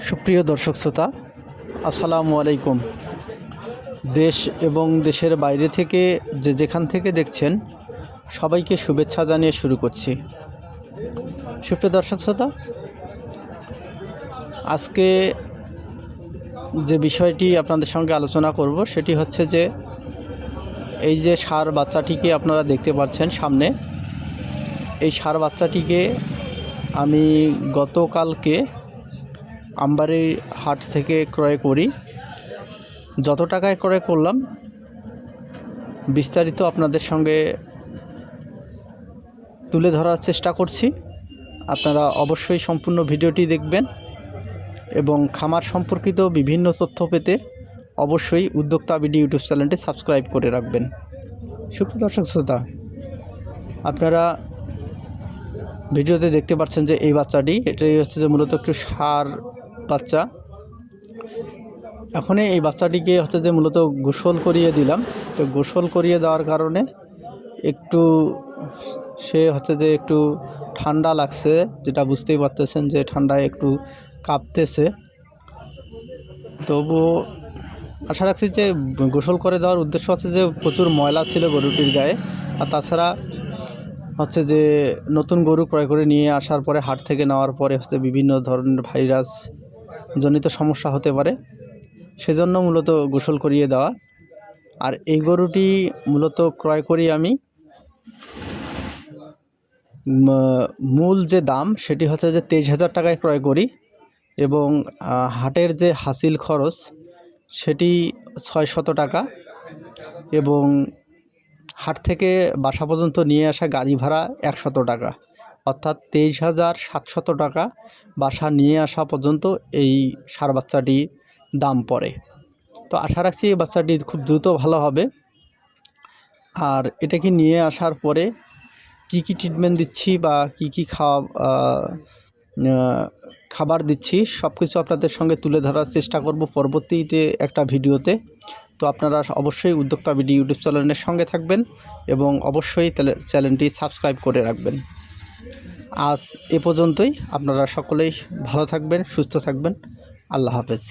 সুপ্রিয় দর্শক শ্রোতা, আসসালামু আলাইকুম। দেশ এবং দেশের বাইরে থেকে যেখান থেকে দেখছেন সবাইকে শুভেচ্ছা জানিয়ে শুরু করছি। সুপ্রিয় দর্শক শ্রোতা, আজকে যে বিষয়টি আপনাদের সঙ্গে আলোচনা করব সেটি হচ্ছে যে এই যে ষাঁড় বাচ্চাটিকে আপনারা দেখতে পাচ্ছেন সামনে, এই ষাঁড় বাচ্চাটিকে আমি গতকালকে আমবাড়ি হাট থেকে ক্রয় করি। যত টাকায় ক্রয় করলাম বিস্তারিত আপনাদের সঙ্গে তুলে ধরার চেষ্টা করছি। আপনারা অবশ্যই সম্পূর্ণ ভিডিওটি দেখবেন এবং খামার সম্পর্কিত বিভিন্ন তথ্য পেতে অবশ্যই উদ্যোক্তা বিডি ইউটিউব চ্যানেলটি সাবস্ক্রাইব করে রাখবেন। সুপ্রিয় দর্শক শ্রোতা, আপনারা ভিডিওতে দেখতে পাচ্ছেন যে এই বাচ্চাটি, এটাই হচ্ছে যে মূলত একটু ষাঁড় বাচ্চা। এখন এই বাচ্চাটিকে হচ্ছে যে মূলত গোসল করিয়ে দিলাম। তো গোসল করিয়ে দেওয়ার কারণে একটু সে হচ্ছে যে একটু ঠান্ডা লাগছে, যেটা বুঝতেই পারতেছেন যে ঠান্ডায় একটু কাঁপতেছে। তবুও আশা রাখছি যে গোসল করে দেওয়ার উদ্দেশ্য হচ্ছে যে প্রচুর ময়লা ছিল গরুটির গায়ে, আর তাছাড়া হচ্ছে যে নতুন গরু ক্রয় করে নিয়ে আসার পরে হাট থেকে নেওয়ার পরে হচ্ছে বিভিন্ন ধরনের ভাইরাস জনিত সমস্যা হতে পারে, সেজন্য মূলত গোসল করিয়ে দেওয়া। আর এই গরুটি মূলত ক্রয় করি আমি, মূল যে দাম সেটি হচ্ছে যে 23,000 টাকায় ক্রয় করি এবং হাটের যে হাসিল খরচ সেটি 600 টাকা এবং হাট থেকে বাসা পর্যন্ত নিয়ে আসা গাড়ি ভাড়া 100 টাকা, অর্থাৎ 23,700 টাকা বাসা নিয়ে আসা পর্যন্ত এই ষাঁড় বাচ্চাটি দাম পড়ে। তো আশা রাখছি এই বাচ্চাটি খুব দ্রুত ভালো হবে। আর এটাকে নিয়ে আসার পরে কি ট্রিটমেন্ট দিচ্ছি বা কি খাবার দিচ্ছি সব কিছু আপনাদের সঙ্গে তুলে ধরার চেষ্টা করব পরবর্তীতে একটা ভিডিওতে। তো আপনারা অবশ্যই উদ্যোক্তা বিডি ইউটিউব চ্যানেলের সঙ্গে থাকবেন এবং অবশ্যই চ্যানেলটি সাবস্ক্রাইব করে রাখবেন। আজ এ পর্যন্তই। আপনারা সকলেই ভালো থাকবেন, সুস্থ থাকবেন। আল্লাহ হাফেজ।